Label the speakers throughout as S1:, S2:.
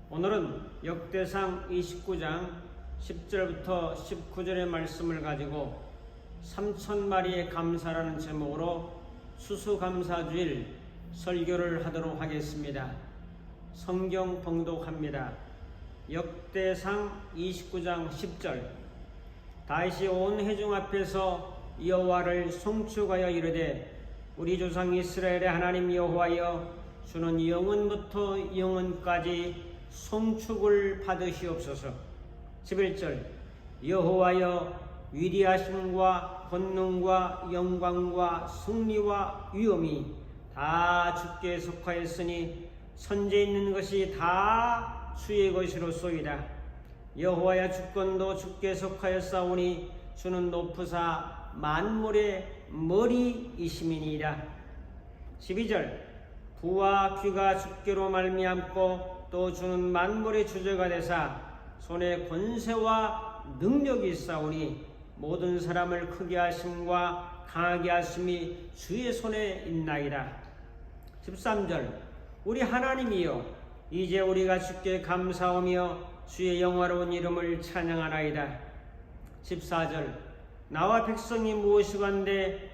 S1: 오늘은 역대상 29장 10절부터 19절의 말씀을 가지고 3,000마리의 감사라는 제목으로 수수감사주일 설교를 하도록 하겠습니다. 성경 봉독합니다. 역대상 29장 10절. 다윗이 온 회중 앞에서 여호와를 송축하여 이르되 우리 조상 이스라엘의 하나님 여호와여, 주는 영원부터 영원까지 송축을 받으시옵소서. 11절. 여호와여, 위대하심과 권능과 영광과 승리와 위엄이 다 주께 속하였으니 선재 있는 것이 다 주의 것이로소이다. 여호와여, 주권도 주께 속하였사오니 주는 높으사 만물의 머리이심이니이다. 12절. 부와 귀가 주께로 말미암고 또 주는 만물의 주저가 되사 손에 권세와 능력이 있사오니 모든 사람을 크게 하심과 강하게 하심이 주의 손에 있나이다. 13절. 우리 하나님이여, 이제 우리가 주께 감사하며 주의 영화로운 이름을 찬양하나이다. 14절. 나와 백성이 무엇이건대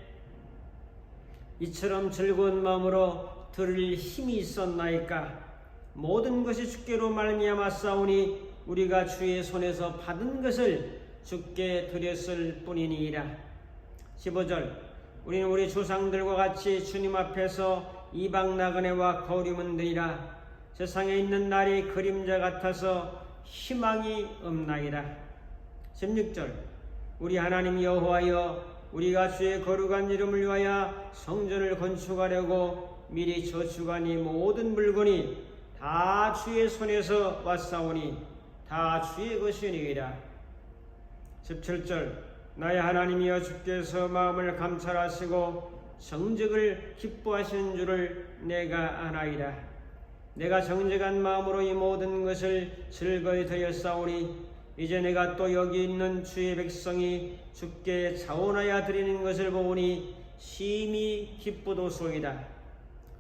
S1: 이처럼 즐거운 마음으로 들을 힘이 있었나이까. 모든 것이 주께로 말미암았사오니 우리가 주의 손에서 받은 것을 주께 드렸을 뿐이니이다. 15절. 우리는 우리 조상들과 같이 주님 앞에서 이방 나그네와 거류면 되리라. 세상에 있는 날이 그림자 같아서 희망이 없나이다. 16절. 우리 하나님 여호와여, 우리가 주의 거룩한 이름을 위하여 성전을 건축하려고 미리 저축하니 모든 물건이 다 주의 손에서 왔사오니 다 주의 것이니이다. 17절. 나의 하나님이여, 주께서 마음을 감찰하시고 정직을 기뻐하시는 줄을 내가 아나이다. 내가 정직한 마음으로 이 모든 것을 즐거이 드렸사오니 이제 내가 또 여기 있는 주의 백성이 주께 자원하여 드리는 것을 보니 심히 기쁘도소이다.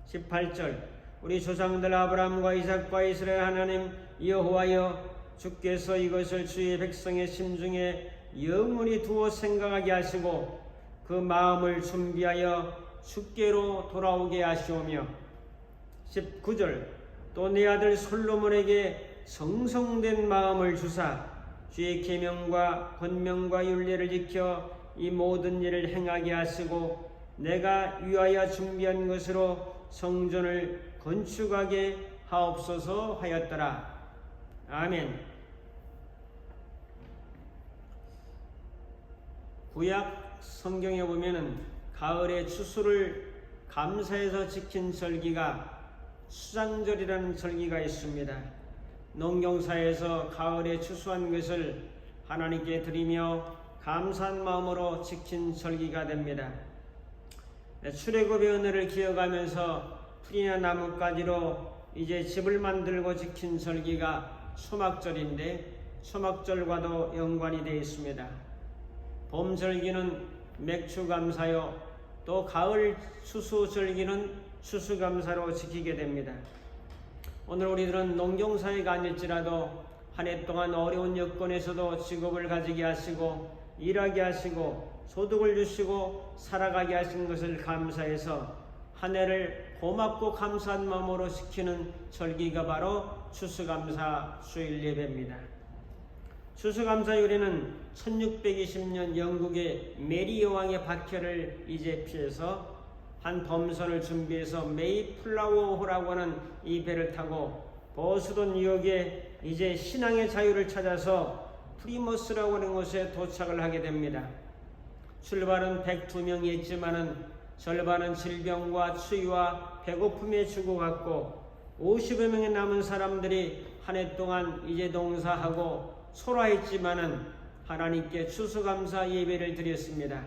S1: 18절. 우리 조상들 아브라함과 이삭과 이스라엘 하나님 여호와여, 주께서 이것을 주의 백성의 심중에 영원히 두어 생각하게 하시고 그 마음을 준비하여 주께로 돌아오게 하시오며. 19절. 또 내 아들 솔로몬에게 성성된 마음을 주사 주의 계명과 권명과 율례를 지켜 이 모든 일을 행하게 하시고 내가 위하여 준비한 것으로 성전을 건축하게 하옵소서 하였더라. 아멘. 구약 성경에 보면은 가을의 추수를 감사해서 지킨 절기가 수장절이라는 절기가 있습니다. 농경사에서 가을에 추수한 것을 하나님께 드리며 감사한 마음으로 지킨 절기가 됩니다. 출애굽의 은혜를 기억하면서 풀이나 나뭇가지로 이제 집을 만들고 지킨 절기가 초막절인데 초막절과도 연관이 되어 있습니다. 봄 절기는 맥추감사요, 또 가을 추수 절기는 추수감사로 지키게 됩니다. 오늘 우리들은 농경사회가 아닐지라도 한 해 동안 어려운 여건에서도 직업을 가지게 하시고 일하게 하시고 소득을 주시고 살아가게 하신 것을 감사해서 한 해를 고맙고 감사한 마음으로 지키는 절기가 바로 추수감사 수일 예배입니다. 추수감사 요리는 1620년 영국의 메리 여왕의 박해를 이제 피해서 한 범선을 준비해서 메이플라워호라고 하는 이 배를 타고 버스돈 유역에 이제 신앙의 자유를 찾아서 프리머스라고 하는 곳에 도착을 하게 됩니다. 출발은 102명이 했지만은 절반은 질병과 추위와 배고픔에 죽어갔고 50여 명의 남은 사람들이 한 해 동안 이제 농사하고 소라했지만은 하나님께 추수감사 예배를 드렸습니다.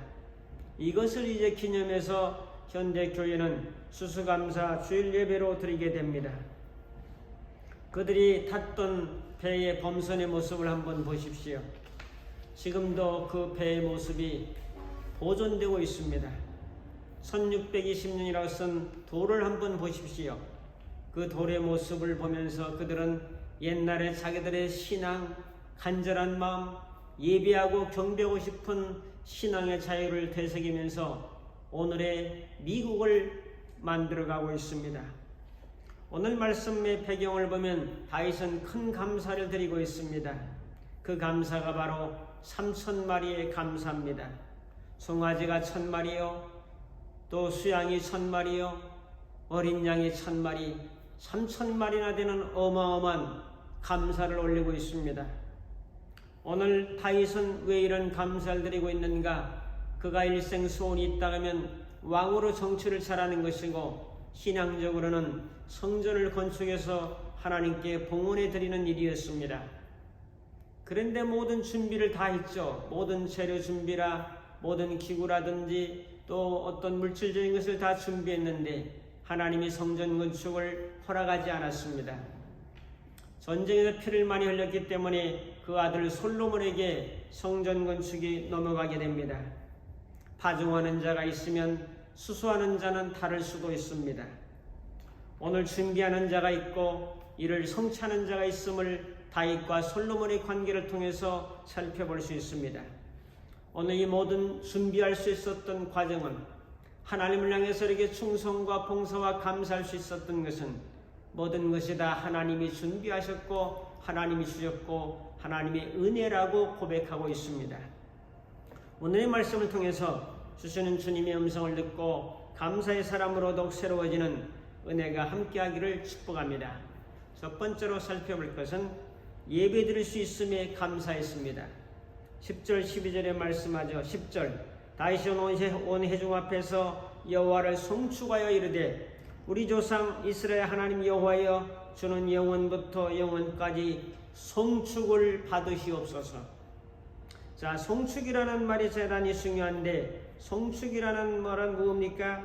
S1: 이것을 이제 기념해서 현대 교회는 추수감사 주일 예배로 드리게 됩니다. 그들이 탔던 배의 범선의 모습을 한번 보십시오. 지금도 그 배의 모습이 보존되고 있습니다. 1620년이라고 쓴 돌을 한번 보십시오. 그 돌의 모습을 보면서 그들은 옛날에 자기들의 신앙, 간절한 마음, 예배하고 경배하고 싶은 신앙의 자유를 되새기면서 오늘의 미국을 만들어가고 있습니다. 오늘 말씀의 배경을 보면 다윗은 큰 감사를 드리고 있습니다. 그 감사가 바로 3,000마리의 감사입니다. 송아지가 1,000마리요, 또 수양이 1,000마리요, 어린 양이 1,000마리, 3,000마리나 되는 어마어마한 감사를 올리고 있습니다. 오늘 다윗은 왜 이런 감사를 드리고 있는가? 그가 일생 소원이 있다 하면 왕으로 정치를 잘하는 것이고 신앙적으로는 성전을 건축해서 하나님께 봉헌해 드리는 일이었습니다. 그런데 모든 준비를 다 했죠. 모든 재료 준비라, 모든 기구라든지 또 어떤 물질적인 것을 다 준비했는데 하나님이 성전 건축을 허락하지 않았습니다. 전쟁에서 피를 많이 흘렸기 때문에 그 아들 솔로몬에게 성전 건축이 넘어가게 됩니다. 파종하는 자가 있으면 수수하는 자는 다를 수도 있습니다. 오늘 준비하는 자가 있고 이를 성취하는 자가 있음을 다윗과 솔로몬의 관계를 통해서 살펴볼 수 있습니다. 오늘 이 모든 준비할 수 있었던 과정은 하나님을 향해서 이렇게 충성과 봉사와 감사할 수 있었던 것은 모든 것이 다 하나님이 준비하셨고 하나님이 주셨고 하나님의 은혜라고 고백하고 있습니다. 오늘의 말씀을 통해서 주시는 주님의 음성을 듣고 감사의 사람으로 더욱 새로워지는 은혜가 함께하기를 축복합니다. 첫 번째로 살펴볼 것은 예배 드릴 수 있음에 감사했습니다. 10절 12절에 말씀하죠. 10절 다윗이 온 회중 앞에서 여호와를 송축하여 이르되 우리 조상 이스라엘 하나님 여호와여 주는 영원부터 영원까지 송축을 받으시옵소서. 자, 송축이라는 말이 대단히 중요한데 송축이라는 말은 무엇입니까?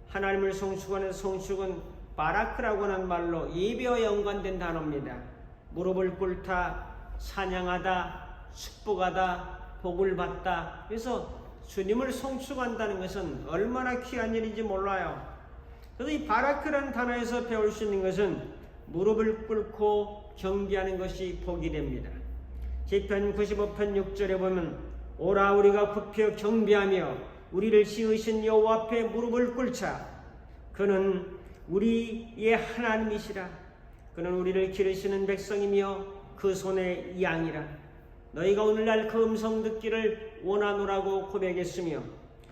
S1: 하나님을 송축하는 송축은 바라크라고 하는 말로 예배와 연관된 단어입니다. 무릎을 꿇다, 찬양하다, 축복하다, 복을 받다. 그래서 주님을 송축한다는 것은 얼마나 귀한 일인지 몰라요. 그래서 이 바라크라는 단어에서 배울 수 있는 것은 무릎을 꿇고 경배하는 것이 복이 됩니다. 시편 95편 6절에 보면 오라 우리가 굽혀 경배하며 우리를 지으신 여호와 앞에 무릎을 꿇자. 그는 우리의 하나님이시라. 그는 우리를 기르시는 백성이며 그 손의 양이라. 너희가 오늘날 그 음성 듣기를 원하노라고 고백했으며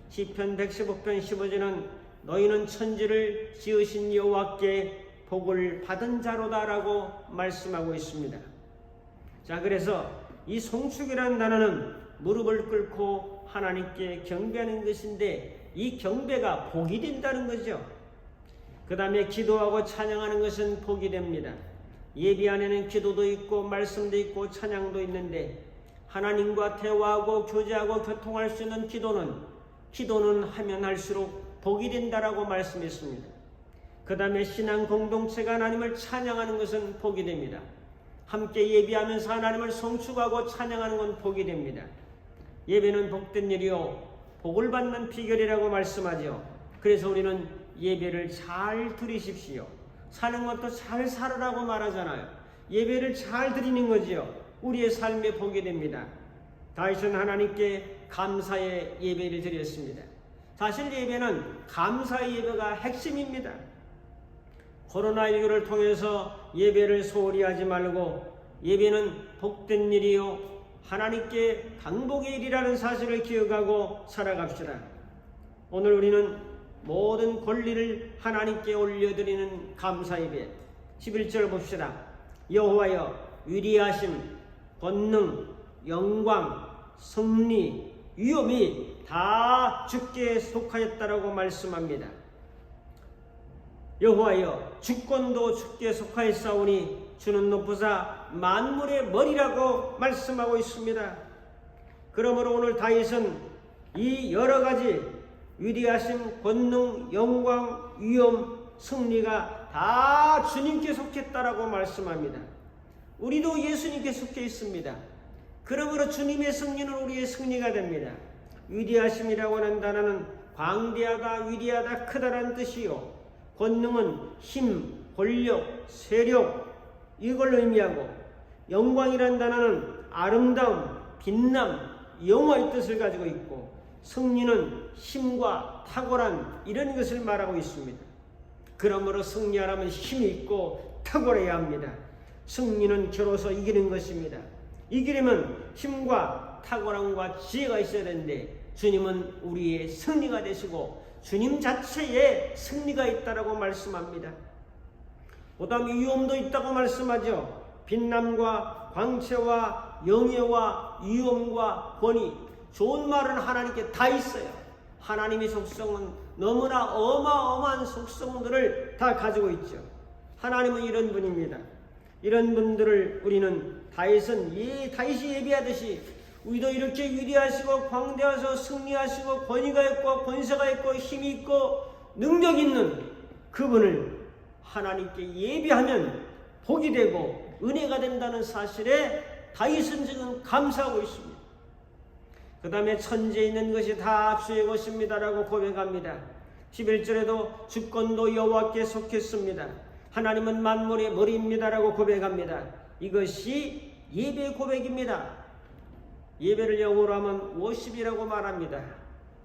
S1: 시편 115편 15절은 너희는 천지를 지으신 여호와께 복을 받은 자로다라고 말씀하고 있습니다. 자, 그래서 이 송축이라는 단어는 무릎을 꿇고 하나님께 경배하는 것인데 이 경배가 복이 된다는 거죠. 그 다음에 기도하고 찬양하는 것은 복이 됩니다. 예배 안에는 기도도 있고 말씀도 있고 찬양도 있는데 하나님과 대화하고 교제하고 교통할 수 있는 기도는 하면 할수록 복이 된다라고 말씀했습니다. 그 다음에 신앙 공동체가 하나님을 찬양하는 것은 복이 됩니다. 함께 예배하면서 하나님을 송축하고 찬양하는 건 복이 됩니다. 예배는 복된 일이요 복을 받는 비결이라고 말씀하죠. 그래서 우리는 예배를 잘 드리십시오. 사는 것도 잘 살으라고 말하잖아요. 예배를 잘 드리는 거지요. 우리의 삶에 복이 됩니다. 다윗은 하나님께 감사의 예배를 드렸습니다. 사실 예배는 감사의 예배가 핵심입니다. 코로나19를 통해서 예배를 소홀히 하지 말고 예배는 복된 일이요 하나님께 강복의 일이라는 사실을 기억하고 살아갑시다. 오늘 우리는 모든 권리를 하나님께 올려드리는 감사 예배. 11절 봅시다. 여호와여 위대하심, 권능, 영광, 승리, 위엄이 다 주께 속하였다라고 말씀합니다. 여호와여 주권도 주께 속하였사오니 주는 높으사 만물의 머리라고 말씀하고 있습니다. 그러므로 오늘 다윗은 이 여러 가지 위대하심, 권능, 영광, 위엄, 승리가 다 주님께 속했다라고 말씀합니다. 우리도 예수님께 속해 있습니다. 그러므로 주님의 승리는 우리의 승리가 됩니다. 위대하심이라고 하는 단어는 광대하다, 위대하다, 크다라는 뜻이요. 권능은 힘, 권력, 세력, 이걸 의미하고, 영광이란 단어는 아름다움, 빛남, 영화의 뜻을 가지고 있고, 승리는 힘과 탁월한 이런 것을 말하고 있습니다. 그러므로 승리하려면 힘이 있고 탁월해야 합니다. 승리는 겨로서 이기는 것입니다. 이기려면 힘과 탁월함과 지혜가 있어야 되는데, 주님은 우리의 승리가 되시고 주님 자체에 승리가 있다라고 말씀합니다. 그 다음에 위엄도 있다고 말씀하죠. 빛남과 광채와 영예와 위엄과 권위, 좋은 말은 하나님께 다 있어요. 하나님의 속성은 너무나 어마어마한 속성들을 다 가지고 있죠. 하나님은 이런 분입니다. 이런 분들을 우리는 다윗이 예비하듯이 우리도 이렇게 위대하시고 광대하시고 승리하시고 권위가 있고 권세가 있고 힘이 있고 능력 있는 그분을 하나님께 예비하면 복이 되고 은혜가 된다는 사실에 다윗은 지금 감사하고 있습니다. 그 다음에 천지에 있는 것이 다 주의 것입니다라고 고백합니다. 11절에도 주권도 여호와께 속했습니다. 하나님은 만물의 머리입니다라고 고백합니다. 이것이 예배 고백입니다. 예배를 영어로 하면 워십이라고 말합니다.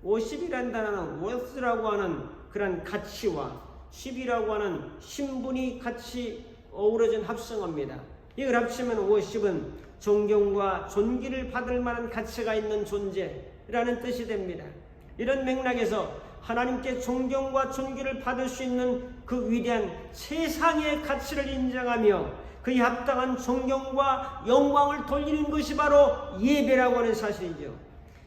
S1: 워십이라는 단어는 worth라고 하는 그런 가치와 십이라고 하는 신분이 같이 어우러진 합성어입니다. 이걸 합치면 워십은 존경과 존귀를 받을 만한 가치가 있는 존재라는 뜻이 됩니다. 이런 맥락에서 하나님께 존경과 존귀를 받을 수 있는 그 위대한 세상의 가치를 인정하며 그에 합당한 존경과 영광을 돌리는 것이 바로 예배라고 하는 사실이죠.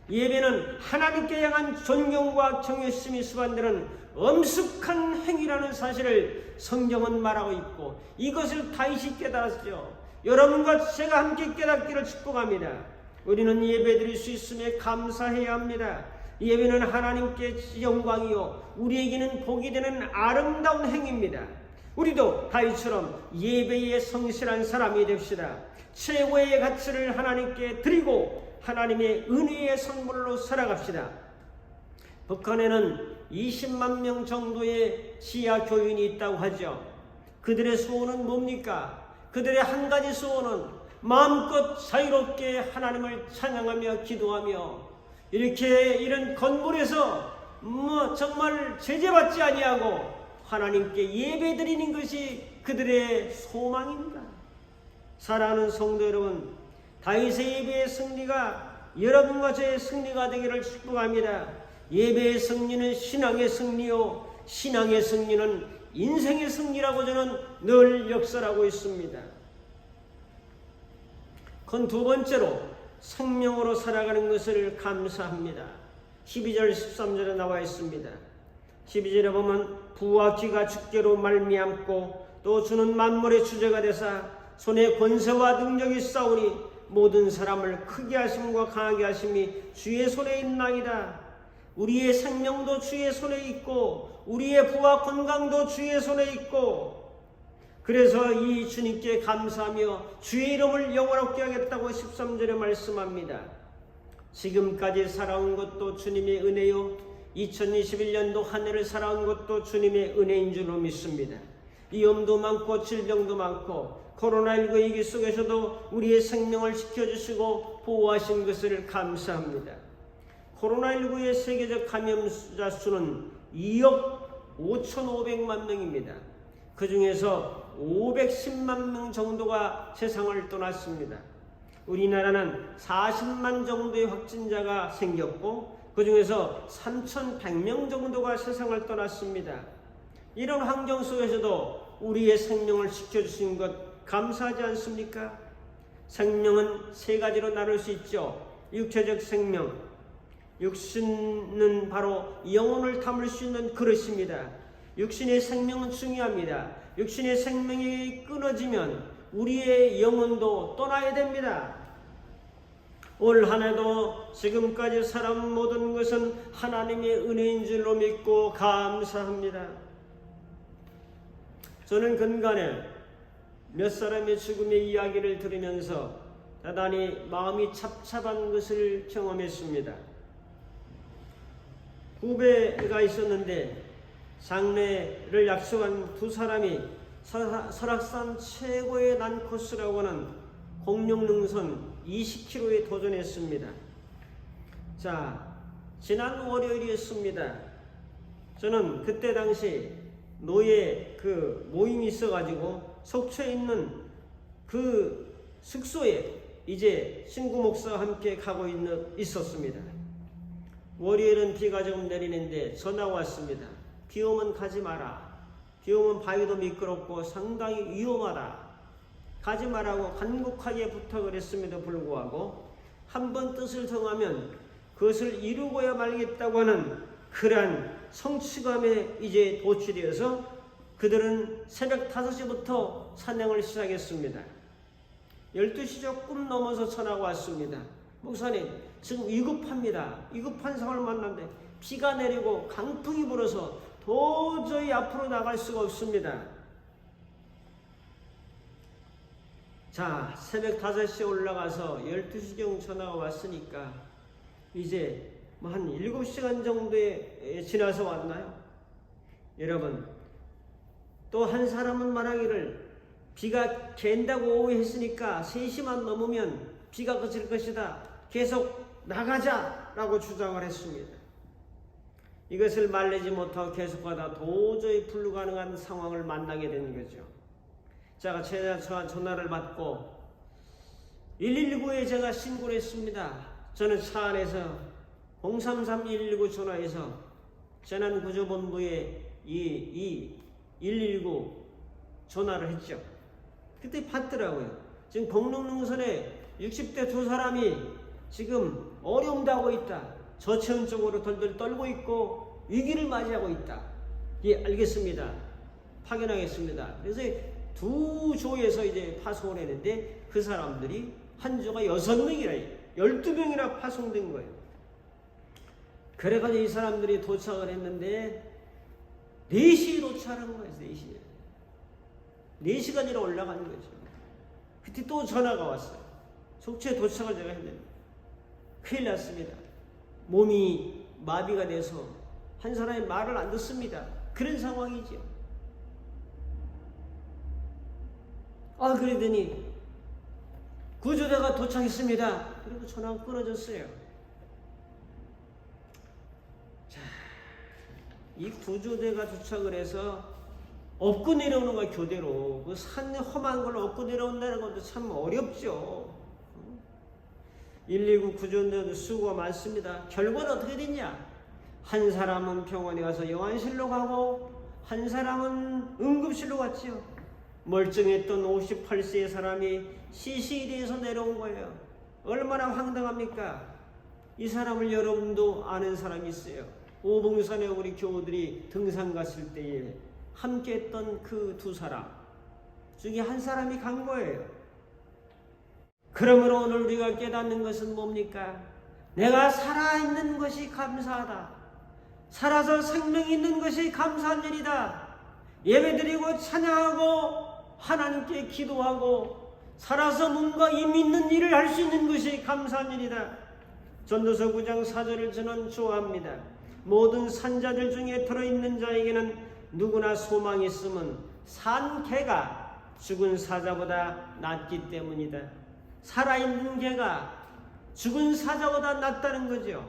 S1: 예배는 하나님께 향한 존경과 경외심이 수반되는 엄숙한 행위라는 사실을 성경은 말하고 있고, 이것을 다윗이 깨달았죠. 여러분과 제가 함께 깨닫기를 축복합니다. 우리는 예배드릴 수 있음에 감사해야 합니다. 예배는 하나님께 영광이요 우리에게는 복이 되는 아름다운 행위입니다. 우리도 다윗처럼 예배에 성실한 사람이 됩시다. 최고의 가치를 하나님께 드리고 하나님의 은혜의 선물로 살아갑시다. 북한에는 20만 명 정도의 지하 교인이 있다고 하죠. 그들의 소원은 뭡니까? 그들의 한 가지 소원은 마음껏 자유롭게 하나님을 찬양하며 기도하며 이런 건물에서 정말 제재받지 아니하고 하나님께 예배드리는 것이 그들의 소망입니다. 사랑하는 성도 여러분, 다윗의 예배의 승리가 여러분과 저의 승리가 되기를 축복합니다. 예배의 승리는 신앙의 승리요 신앙의 승리는 인생의 승리라고 저는 늘 역설하고 있습니다. 그건 두 번째로 생명으로 살아가는 것을 감사합니다. 12절 13절에 나와 있습니다. 12절에 보면 부와 귀가 주께로 말미암고 또 주는 만물의 주제가 되사 손에 권세와 능력이 싸우니 모든 사람을 크게 하심과 강하게 하심이 주의 손에 있나이다. 우리의 생명도 주의 손에 있고 우리의 부와 건강도 주의 손에 있고, 그래서 이 주님께 감사하며 주의 이름을 영원롭게 하겠다고 13절에 말씀합니다. 지금까지 살아온 것도 주님의 은혜요 2021년도 한 해를 살아온 것도 주님의 은혜인 줄로 믿습니다. 위험도 많고 질병도 많고 코로나19 위기 속에서도 우리의 생명을 지켜주시고 보호하신 것을 감사합니다. 코로나19의 세계적 감염자 수는 2억 5,500만 명입니다. 그 중에서 510만 명 정도가 세상을 떠났습니다. 우리나라는 40만 정도의 확진자가 생겼고 그 중에서 3,100명 정도가 세상을 떠났습니다. 이런 환경 속에서도 우리의 생명을 지켜주신 것 감사하지 않습니까? 생명은 세 가지로 나눌 수 있죠. 육체적 생명, 육신은 바로 영혼을 담을 수 있는 그릇입니다. 육신의 생명은 중요합니다. 육신의 생명이 끊어지면 우리의 영혼도 떠나야 됩니다. 올 한 해도 지금까지 살아온 모든 것은 하나님의 은혜인 줄로 믿고 감사합니다. 저는 근간에 몇 사람의 죽음의 이야기를 들으면서 대단히 마음이 찹찹한 것을 경험했습니다. 후배가 있었는데 장례를 약속한 두 사람이 설악산 최고의 난코스라고 하는 공룡능선 20km에 도전했습니다. 자, 지난 월요일이었습니다. 저는 그때 당시 노예 그 모임이 있어가지고 속초에 있는 그 숙소에 이제 신구 목사와 함께 가고 있었습니다. 월요일은 비가 좀 내리는데 전화가 왔습니다. 비 오면 가지 마라. 비 오면 바위도 미끄럽고 상당히 위험하다. 가지 말라고 간곡하게 부탁을 했음에도 불구하고 한번 뜻을 정하면 그것을 이루고야 말겠다고 하는 그러한 성취감에 이제 도취되어서 그들은 새벽 5시부터 산행을 시작했습니다. 12시 조금 넘어서 전화가 왔습니다. 목사님, 지금 위급합니다. 위급한 상황을 만났는데 비가 내리고 강풍이 불어서 도저히 앞으로 나갈 수가 없습니다. 자, 새벽 5시에 올라가서 12시경 전화가 왔으니까 이제 한 7시간 정도에 지나서 왔나요? 여러분, 또 한 사람은 말하기를 비가 갠다고 했으니까 3시만 넘으면 비가 그칠 것이다. 계속 나가자 라고 주장을 했습니다. 이것을 말리지 못하고 계속하다 도저히 불가능한 상황을 만나게 된 거죠. 제가 전화를 받고 119에 제가 신고를 했습니다. 저는 차 안에서 033-119 전화해서 재난구조본부에 이 119 전화를 했죠. 그때 받더라고요. 지금 공룡능선에 60대 2사람이 지금 어려움 당하고 있다. 저체온적으로 덜덜 떨고 있고 위기를 맞이하고 있다. 예, 알겠습니다. 파견하겠습니다. 그래서 2조에서 이제 파송을 했는데 그 사람들이 한 조가 6명이라 12명이나 파송된 거예요. 그래가지고 이 사람들이 도착을 했는데 4시에 도착한 거예요. 4시에. 4시간이나 올라간 거죠. 그때 또 전화가 왔어요. 속초에 도착을 제가 했는데 큰일 났습니다. 몸이 마비가 돼서 한 사람이 말을 안 듣습니다. 그런 상황이죠. 그러더니 구조대가 도착했습니다. 그리고 전화가 끊어졌어요. 자, 이 구조대가 도착을 해서 업고 내려오는 거야, 교대로. 그 산 험한 걸 업고 내려온다는 것도 참 어렵죠. 119 구조대도 수고가 많습니다. 결과는 어떻게 됐냐? 한 사람은 병원에 가서 영안실로 가고 한 사람은 응급실로 갔지요. 멀쩡했던 58세의 사람이 CCD에서 내려온 거예요. 얼마나 황당합니까? 이 사람을 여러분도 아는 사람이 있어요. 오봉산에 우리 교우들이 등산 갔을 때에 함께 했던 그 2사람 중에 한 사람이 간 거예요. 그러므로 오늘 우리가 깨닫는 것은 뭡니까? 내가 살아있는 것이 감사하다. 살아서 생명이 있는 것이 감사한 일이다. 예배드리고 찬양하고 하나님께 기도하고 살아서 뭔가 의미 있는 일을 할 수 있는 것이 감사한 일이다. 전도서 9장 4절을 저는 좋아합니다. 모든 산자들 중에 들어있는 자에게는 누구나 소망이 있음은 산 개가 죽은 사자보다 낫기 때문이다. 살아있는 개가 죽은 사자보다 낫다는 거죠.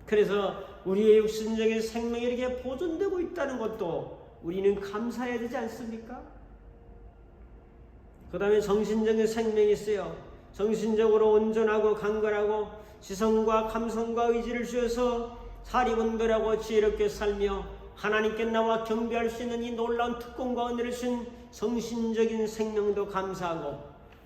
S1: 그래서 우리의 육신적인 생명이 이렇게 보존되고 있다는 것도 우리는 감사해야 되지 않습니까? 그 다음에 정신적인 생명이 있어요. 정신적으로 온전하고 강건하고 지성과 감성과 의지를 주셔서 사리분별하고 지혜롭게 살며 하나님께 나와 경배할 수 있는 이 놀라운 특권과 은혜를 주신 정신적인 생명도 감사하고,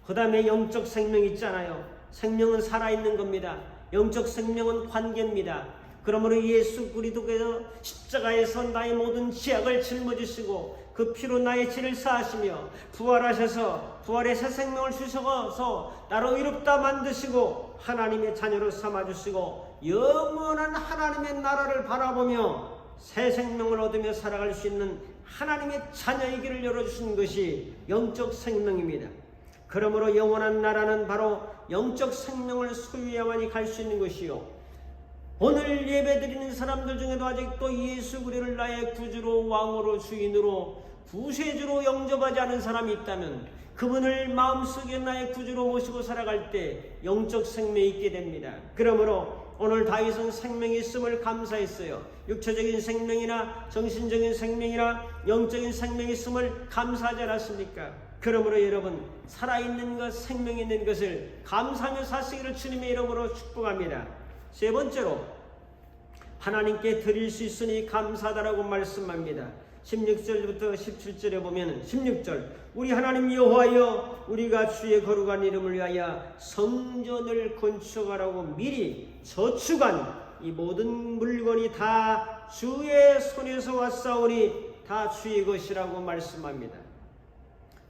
S1: 그 다음에 영적 생명 있잖아요. 생명은 살아있는 겁니다. 영적 생명은 관계입니다. 그러므로 예수 그리스도께서 십자가에서 나의 모든 죄악을 짊어지시고 그 피로 나의 죄를 사하시며 부활하셔서 부활의 새 생명을 주셔서 나로 의롭다 만드시고 하나님의 자녀로 삼아주시고 영원한 하나님의 나라를 바라보며 새 생명을 얻으며 살아갈 수 있는 하나님의 자녀의 길을 열어주신 것이 영적 생명입니다. 그러므로 영원한 나라는 바로 영적 생명을 소유해야만이 갈 수 있는 것이요, 오늘 예배드리는 사람들 중에도 아직도 예수 그리스도를 나의 구주로 왕으로 주인으로 구세주로 영접하지 않은 사람이 있다면 그분을 마음속에 나의 구주로 모시고 살아갈 때 영적 생명이 있게 됩니다. 그러므로 오늘 다윗은 생명이 있음을 감사했어요. 육체적인 생명이나 정신적인 생명이나 영적인 생명이 있음을 감사하지 않았습니까? 그러므로 여러분, 살아있는 것, 생명이 있는 것을 감사하며 사시기를 주님의 이름으로 축복합니다. 세 번째로, 하나님께 드릴 수 있으니 감사하다라고 말씀합니다. 16절부터 17절에 보면 16절, 우리 하나님 여호와여, 우리가 주의 거룩한 이름을 위하여 성전을 건축하라고 미리 저축한 이 모든 물건이 다 주의 손에서 왔사오니 다 주의 것이라고 말씀합니다.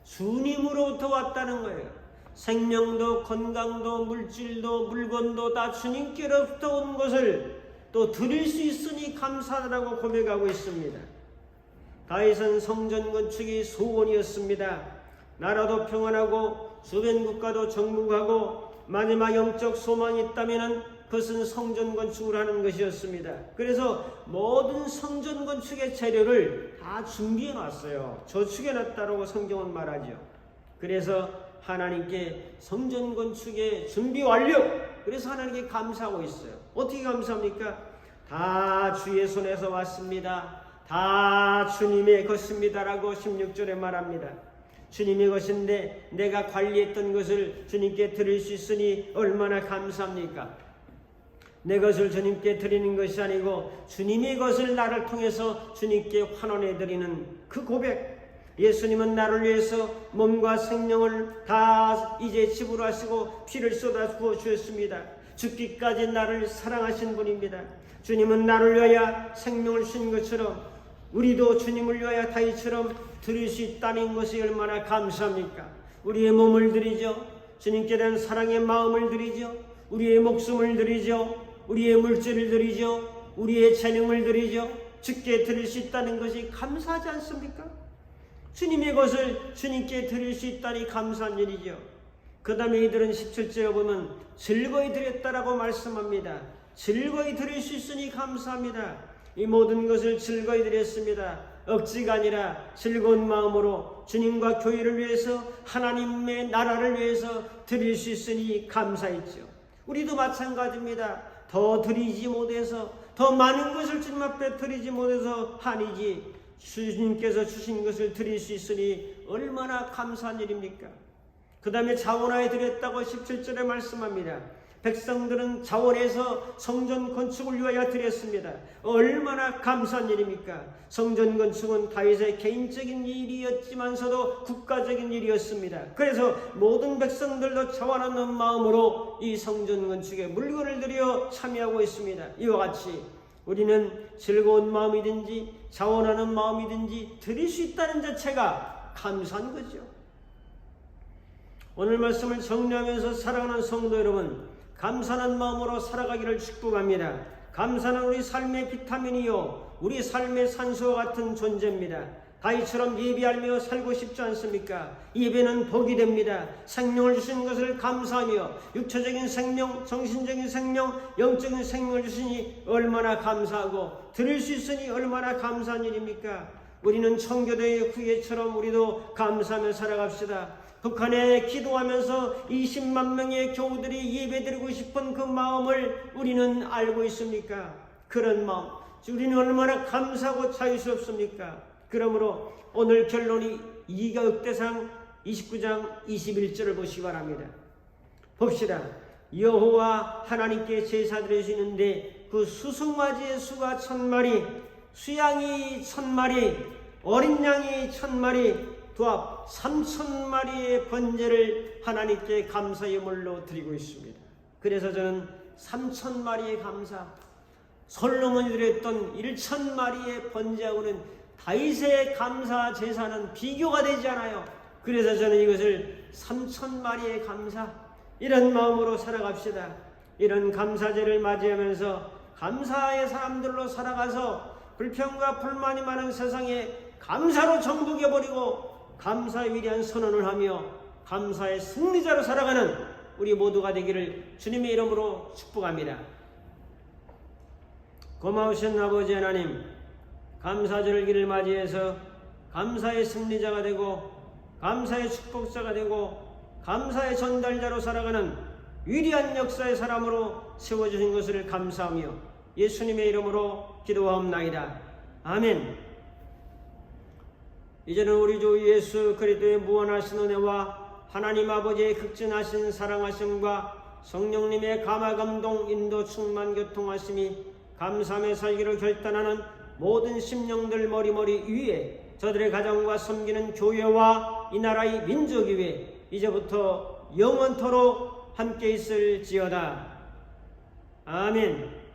S1: 주님으로부터 왔다는 거예요. 생명도 건강도 물질도 물건도 다 주님께로부터 온 것을 또 드릴 수 있으니 감사하다고 고백하고 있습니다. 다윗은 성전 건축이 소원이었습니다. 나라도 평안하고 주변 국가도 정복하고 마지막 영적 소망이 있다면 그것은 성전 건축을 하는 것이었습니다. 그래서 모든 성전 건축의 재료를 다 준비해 놨어요. 저축해 놨다고 성경은 말하죠. 그래서 하나님께 성전 건축의 준비 완료! 그래서 하나님께 감사하고 있어요. 어떻게 감사합니까? 다 주의 손에서 왔습니다. 다 주님의 것입니다라고 16절에 말합니다. 주님의 것인데 내가 관리했던 것을 주님께 드릴 수 있으니 얼마나 감사합니까? 내 것을 주님께 드리는 것이 아니고 주님의 것을 나를 통해서 주님께 환원해 드리는 그 고백. 예수님은 나를 위해서 몸과 생명을 다 이제 지불하시고 피를 쏟아 부어 주셨습니다. 죽기까지 나를 사랑하신 분입니다. 주님은 나를 위하여 생명을 주신 것처럼 우리도 주님을 위하여 다윗처럼 드릴 수 있다는 것이 얼마나 감사합니까? 우리의 몸을 드리죠. 주님께 대한 사랑의 마음을 드리죠. 우리의 목숨을 드리죠. 우리의 물질을 드리죠. 우리의 재능을 드리죠. 주께 드릴 수 있다는 것이 감사하지 않습니까? 주님의 것을 주님께 드릴 수 있다니 감사한 일이죠. 그 다음에 이들은 17절에 보면 즐거이 드렸다라고 말씀합니다. 즐거이 드릴 수 있으니 감사합니다. 이 모든 것을 즐거이 드렸습니다. 억지가 아니라 즐거운 마음으로 주님과 교회를 위해서 하나님의 나라를 위해서 드릴 수 있으니 감사했죠. 우리도 마찬가지입니다. 더 드리지 못해서 더 많은 것을 주님 앞에 드리지 못해서 한이지 주님께서 주신 것을 드릴 수 있으니 얼마나 감사한 일입니까? 그 다음에 자원하여 드렸다고 17절에 말씀합니다. 백성들은 자원해서 성전 건축을 위하여 드렸습니다. 얼마나 감사한 일입니까? 성전 건축은 다윗의 개인적인 일이었지만서도 국가적인 일이었습니다. 그래서 모든 백성들도 자원하는 마음으로 이 성전 건축에 물건을 들여 참여하고 있습니다. 이와 같이 우리는 즐거운 마음이든지 자원하는 마음이든지 드릴 수 있다는 자체가 감사한 거죠. 오늘 말씀을 정리하면서 사랑하는 성도 여러분, 감사하는 마음으로 살아가기를 축복합니다. 감사는 우리 삶의 비타민이요 우리 삶의 산소와 같은 존재입니다. 다윗처럼 예배하며 살고 싶지 않습니까? 예배는 복이 됩니다. 생명을 주신 것을 감사하며 육체적인 생명, 정신적인 생명, 영적인 생명을 주시니 얼마나 감사하고 드릴 수 있으니 얼마나 감사한 일입니까? 우리는 청교도의 후예처럼 우리도 감사하며 살아갑시다. 북한에 기도하면서 20만 명의 교우들이 예배드리고 싶은 그 마음을 우리는 알고 있습니까? 그런 마음, 우리는 얼마나 감사하고 자유스럽습니까? 그러므로 오늘 결론이 이가 역대상 29장 21절을 보시기 바랍니다. 봅시다. 여호와 하나님께 제사 드리시는데 그 수송아지의 수가 1000마리, 수양이 1000마리, 어린 양이 1000마리, 도합 3000마리의 번제를 하나님께 감사의 물로 드리고 있습니다. 그래서 저는 3000마리의 감사, 솔로몬이 드렸던 1000마리의 번제하고는 다윗의 감사 제사는 비교가 되지 않아요. 그래서 저는 이것을 3000마리의 감사, 이런 마음으로 살아갑시다. 이런 감사제를 맞이하면서 감사의 사람들로 살아가서 불평과 불만이 많은 세상에 감사로 정복해버리고 감사의 위대한 선언을 하며 감사의 승리자로 살아가는 우리 모두가 되기를 주님의 이름으로 축복합니다. 고마우신 아버지 하나님, 감사절기를 맞이해서 감사의 승리자가 되고 감사의 축복자가 되고 감사의 전달자로 살아가는 위대한 역사의 사람으로 세워주신 것을 감사하며 예수님의 이름으로 기도하옵나이다. 아멘. 이제는 우리 주 예수 그리스도의 무한하신 은혜와 하나님 아버지의 극진하신 사랑하심과 성령님의 감화 감동 인도 충만 교통하심이 감사함에 살기로 결단하는 모든 심령들 머리머리 위에 저들의 가정과 섬기는 교회와 이 나라의 민족 위에 이제부터 영원토록 함께 있을지어다. 아멘.